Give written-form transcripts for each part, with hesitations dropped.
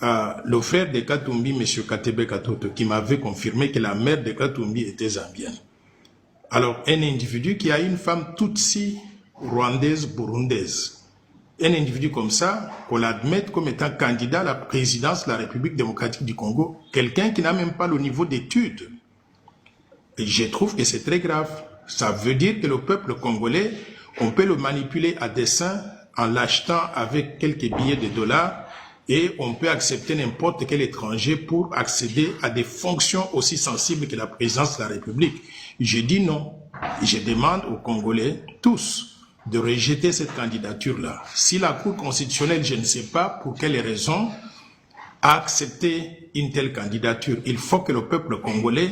le frère de Katumbi, M. Katebe Katoto, qui m'avait confirmé que la mère de Katumbi était zambienne. Alors, un individu qui a une femme tutsi, rwandaise, burundaise, un individu comme ça, qu'on l'admette comme étant candidat à la présidence de la République démocratique du Congo, quelqu'un qui n'a même pas le niveau d'études. Et je trouve que c'est très grave. Ça veut dire que le peuple congolais, on peut le manipuler à dessein en l'achetant avec quelques billets de dollars et on peut accepter n'importe quel étranger pour accéder à des fonctions aussi sensibles que la présidence de la République. Je dis non. Je demande aux Congolais, tous, de rejeter cette candidature-là. Si la Cour constitutionnelle, je ne sais pas pour quelles raisons, a accepté une telle candidature, il faut que le peuple congolais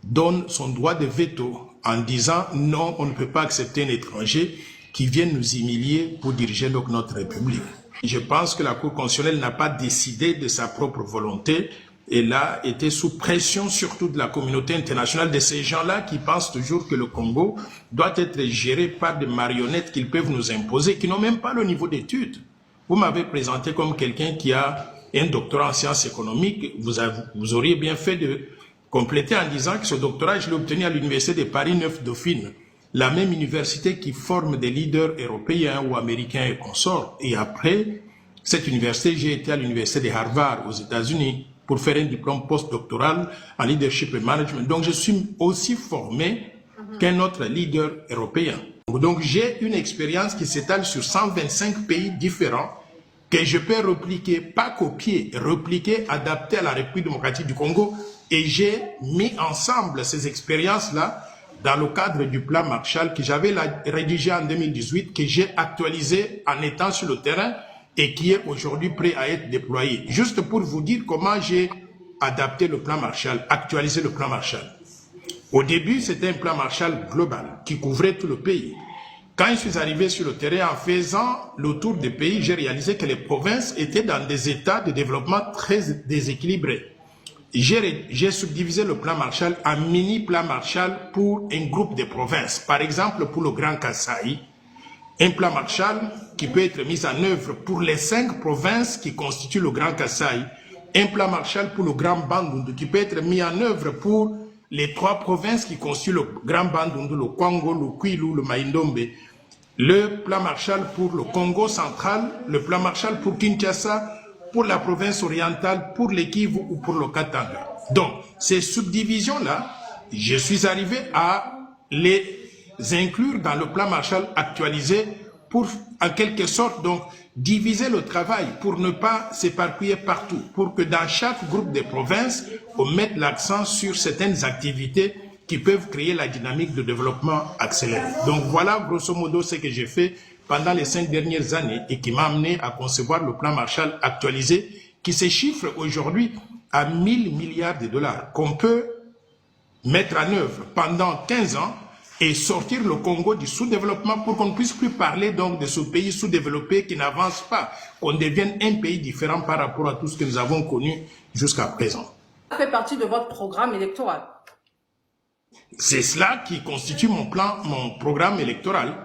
donne son droit de veto en disant non, on ne peut pas accepter un étranger qui vienne nous humilier pour diriger donc notre République. Je pense que la Cour constitutionnelle n'a pas décidé de sa propre volonté. Elle a été sous pression surtout de la communauté internationale, de ces gens-là qui pensent toujours que le Congo doit être géré par des marionnettes qu'ils peuvent nous imposer, qui n'ont même pas le niveau d'études. Vous m'avez présenté comme quelqu'un qui a un doctorat en sciences économiques. Vous auriez bien fait de compléter en disant que ce doctorat, je l'ai obtenu à l'université de Paris 9 Dauphine, la même université qui forme des leaders européens ou américains et consorts. Et après cette université, j'ai été à l'université de Harvard aux États-Unis pour faire un diplôme postdoctoral en leadership et management. Donc je suis aussi formé qu'un autre leader européen. Donc j'ai une expérience qui s'étale sur 125 pays différents que je peux repliquer, pas copier, repliquer, adapter à la République démocratique du Congo. Et j'ai mis ensemble ces expériences-là dans le cadre du plan Marshall que j'avais rédigé en 2018, que j'ai actualisé en étant sur le terrain et qui est aujourd'hui prêt à être déployé. Juste pour vous dire comment j'ai adapté le plan Marshall, actualisé le plan Marshall. Au début, c'était un plan Marshall global qui couvrait tout le pays. Quand je suis arrivé sur le terrain en faisant le tour des pays, j'ai réalisé que les provinces étaient dans des états de développement très déséquilibrés. J'ai subdivisé le plan Marshall en mini-plan Marshall pour un groupe de provinces. Par exemple, pour le Grand Kasaï, un plan Marshall qui peut être mis en œuvre pour les 5 provinces qui constituent le Grand Kasaï. Un plan Marshall pour le Grand Bandundu qui peut être mis en œuvre pour les 3 provinces qui constituent le Grand Bandundu, le Kwango, le Kwilu, le Maïndombe. Le plan Marshall pour le Congo central, le plan Marshall pour Kinshasa, pour la province orientale, pour le Kivu ou pour le Katanga. Donc, ces subdivisions-là, je suis arrivé à les inclure dans le plan Marshall actualisé pour, en quelque sorte, donc, diviser le travail pour ne pas s'éparpiller partout, pour que dans chaque groupe de provinces, on mette l'accent sur certaines activités qui peuvent créer la dynamique de développement accéléré. Donc, voilà, grosso modo, ce que j'ai fait pendant les 5 dernières années et qui m'a amené à concevoir le plan Marshall actualisé qui se chiffre aujourd'hui à 1000 milliards de dollars qu'on peut mettre en œuvre pendant 15 ans et sortir le Congo du sous-développement pour qu'on ne puisse plus parler donc de ce pays sous-développé qui n'avance pas, qu'on devienne un pays différent par rapport à tout ce que nous avons connu jusqu'à présent. Ça fait partie de votre programme électoral. C'est cela qui constitue mon programme électoral.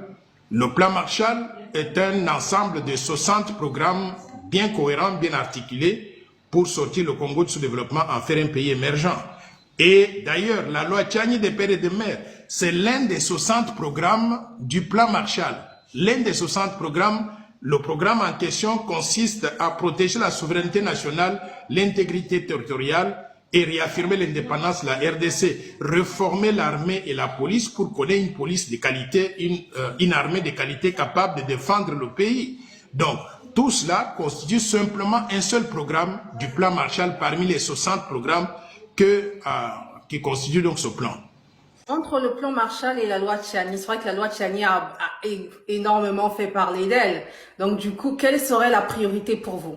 Le plan Marshall est un ensemble de 60 programmes bien cohérents, bien articulés pour sortir le Congo de sous-développement en faire un pays émergent. Et d'ailleurs, la loi Tchani des pères et des mères, c'est l'un des 60 programmes du plan Marshall. L'un des 60 programmes, le programme en question consiste à protéger la souveraineté nationale, l'intégrité territoriale, et réaffirmer l'indépendance de la RDC, reformer l'armée et la police pour qu'on ait une police de qualité, une armée de qualité capable de défendre le pays. Donc, tout cela constitue simplement un seul programme du plan Marshall parmi les 60 programmes qui constituent donc ce plan. Entre le plan Marshall et la loi Tchani, c'est vrai que la loi Tchani a énormément fait parler d'elle. Donc, du coup, quelle serait la priorité pour vous?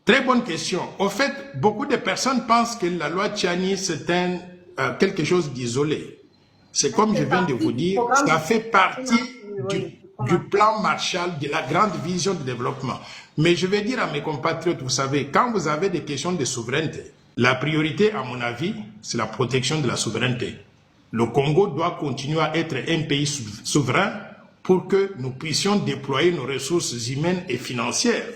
Très bonne question. Au fait, beaucoup de personnes pensent que la loi Tchani, c'est quelque chose d'isolé. C'est comme je viens de vous dire, ça fait partie du plan Marshall, de la grande vision de développement. Mais je vais dire à mes compatriotes, vous savez, quand vous avez des questions de souveraineté, la priorité, à mon avis, c'est la protection de la souveraineté. Le Congo doit continuer à être un pays souverain pour que nous puissions déployer nos ressources humaines et financières.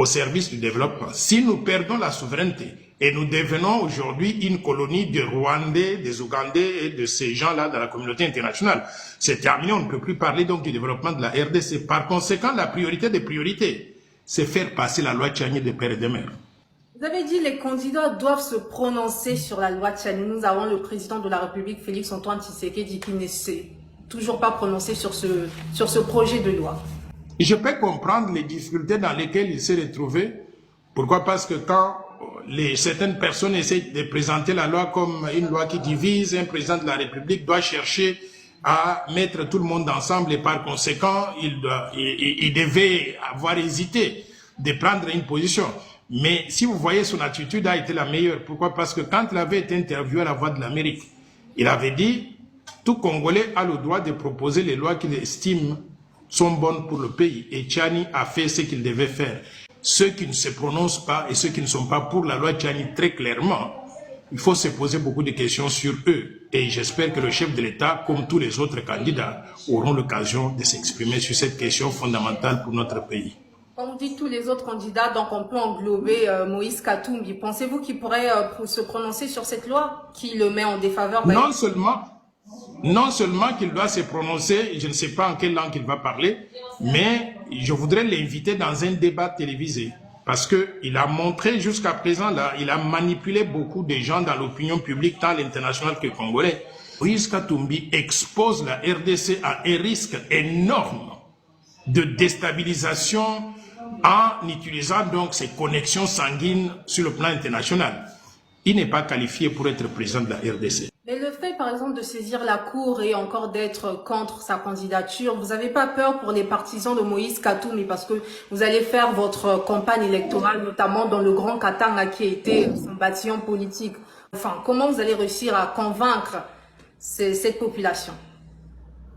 au service du développement. Si nous perdons la souveraineté et nous devenons aujourd'hui une colonie de Rwandais, des Ougandais et de ces gens-là dans la communauté internationale, c'est terminé, on ne peut plus parler donc du développement de la RDC. Par conséquent, la priorité des priorités, c'est faire passer la loi Tchani de père et de mère. Vous avez dit que les candidats doivent se prononcer sur la loi Tchani. Nous avons le président de la République, Félix-Antoine Tshisekedi, qui ne s'est toujours pas prononcé sur ce projet de loi. Je peux comprendre les difficultés dans lesquelles il s'est retrouvé. Pourquoi? Parce que quand certaines personnes essaient de présenter la loi comme une loi qui divise, un président de la République doit chercher à mettre tout le monde ensemble et par conséquent, il devait avoir hésité de prendre une position. Mais si vous voyez, son attitude a été la meilleure. Pourquoi? Parce que quand il avait été interviewé à la Voix de l'Amérique, il avait dit « Tout Congolais a le droit de proposer les lois qu'il estime sont bonnes pour le pays. » Et Tchani a fait ce qu'il devait faire. Ceux qui ne se prononcent pas et ceux qui ne sont pas pour la loi Tchani, très clairement, il faut se poser beaucoup de questions sur eux. Et j'espère que le chef de l'État, comme tous les autres candidats, auront l'occasion de s'exprimer sur cette question fondamentale pour notre pays. Quand vous dites tous les autres candidats, donc on peut englober Moïse Katumbi. Pensez-vous qu'il pourrait se prononcer sur cette loi qui le met en défaveur? Non seulement qu'il doit se prononcer, je ne sais pas en quelle langue il va parler, mais je voudrais l'inviter dans un débat télévisé. Parce qu'il a montré jusqu'à présent, là, il a manipulé beaucoup de gens dans l'opinion publique, tant l'international que congolais. Moïse Katumbi expose la RDC à un risque énorme de déstabilisation en utilisant donc ses connexions sanguines sur le plan international. Il n'est pas qualifié pour être président de la RDC. Mais le fait, par exemple, de saisir la Cour et encore d'être contre sa candidature, vous n'avez pas peur pour les partisans de Moïse Katumbi parce que vous allez faire votre campagne électorale, notamment dans le Grand Katanga qui a été son bâtiment politique. Enfin, comment vous allez réussir à convaincre cette population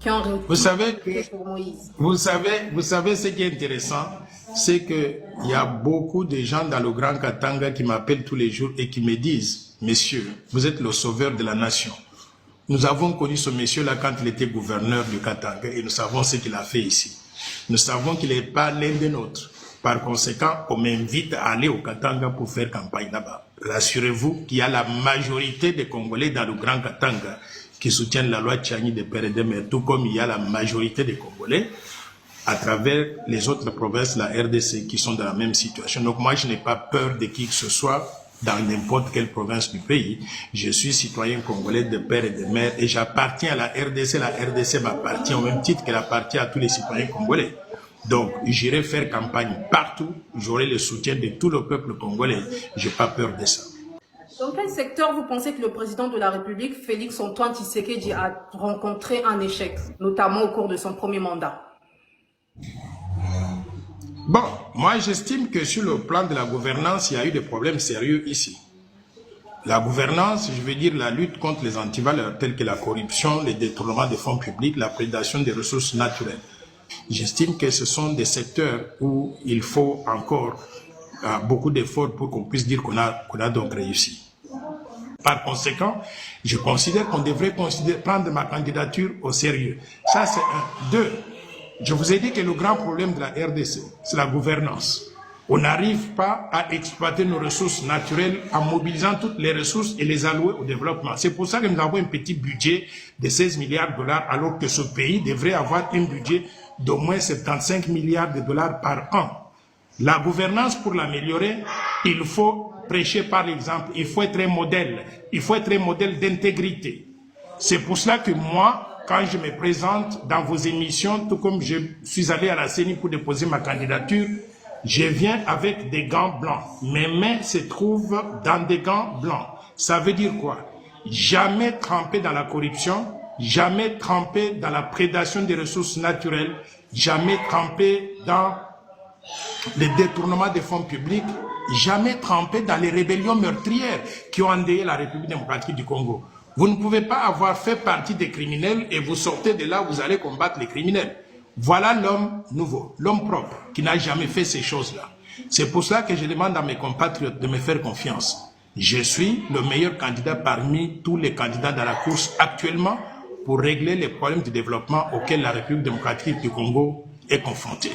qui ont vous savez pour Moïse? Vous savez ce qui est intéressant, c'est qu'il y a beaucoup de gens dans le Grand Katanga qui m'appellent tous les jours et qui me disent « Monsieur, vous êtes le sauveur de la nation. Nous avons connu ce monsieur-là quand il était gouverneur du Katanga et nous savons ce qu'il a fait ici. Nous savons qu'il n'est pas l'un des nôtres. Par conséquent, on m'invite à aller au Katanga pour faire campagne là-bas. Rassurez-vous qu'il y a la majorité des Congolais dans le Grand Katanga qui soutiennent la loi Tchani de père et de mère, tout comme il y a la majorité des Congolais à travers les autres provinces de la RDC qui sont dans la même situation. Donc moi, je n'ai pas peur de qui que ce soit dans n'importe quelle province du pays. Je suis citoyen congolais de père et de mère et j'appartiens à la RDC. La RDC m'appartient au même titre qu'elle appartient à tous les citoyens congolais. Donc, j'irai faire campagne partout. J'aurai le soutien de tout le peuple congolais. Je n'ai pas peur de ça. Dans quel secteur vous pensez que le président de la République, Félix-Antoine Tshisekedi, a rencontré un échec, notamment au cours de son premier mandat? Bon, moi j'estime que sur le plan de la gouvernance, il y a eu des problèmes sérieux ici. La gouvernance, je veux dire la lutte contre les antivaleurs telles que la corruption, les détournements des fonds publics, la prédation des ressources naturelles. J'estime que ce sont des secteurs où il faut encore beaucoup d'efforts pour qu'on puisse dire qu'on a donc réussi. Par conséquent, je considère qu'on devrait prendre ma candidature au sérieux. Ça, c'est un. Deux, je vous ai dit que le grand problème de la RDC, c'est la gouvernance. On n'arrive pas à exploiter nos ressources naturelles en mobilisant toutes les ressources et les allouer au développement. C'est pour ça que nous avons un petit budget de 16 milliards de dollars, alors que ce pays devrait avoir un budget d'au moins 75 milliards de dollars par an. La gouvernance, pour l'améliorer, il faut prêcher par l'exemple, il faut être un modèle, il faut être un modèle d'intégrité. C'est pour cela que moi, quand je me présente dans vos émissions, tout comme je suis allé à la CENI pour déposer ma candidature, je viens avec des gants blancs. Mes mains se trouvent dans des gants blancs. Ça veut dire quoi? Jamais trempé dans la corruption, jamais trempé dans la prédation des ressources naturelles, jamais trempé dans les détournements des fonds publics, jamais trempé dans les rébellions meurtrières qui ont endeuillé la République démocratique du Congo. Vous ne pouvez pas avoir fait partie des criminels et vous sortez de là, vous allez combattre les criminels. Voilà l'homme nouveau, l'homme propre, qui n'a jamais fait ces choses-là. C'est pour cela que je demande à mes compatriotes de me faire confiance. Je suis le meilleur candidat parmi tous les candidats dans la course actuellement pour régler les problèmes de développement auxquels la République démocratique du Congo est confrontée.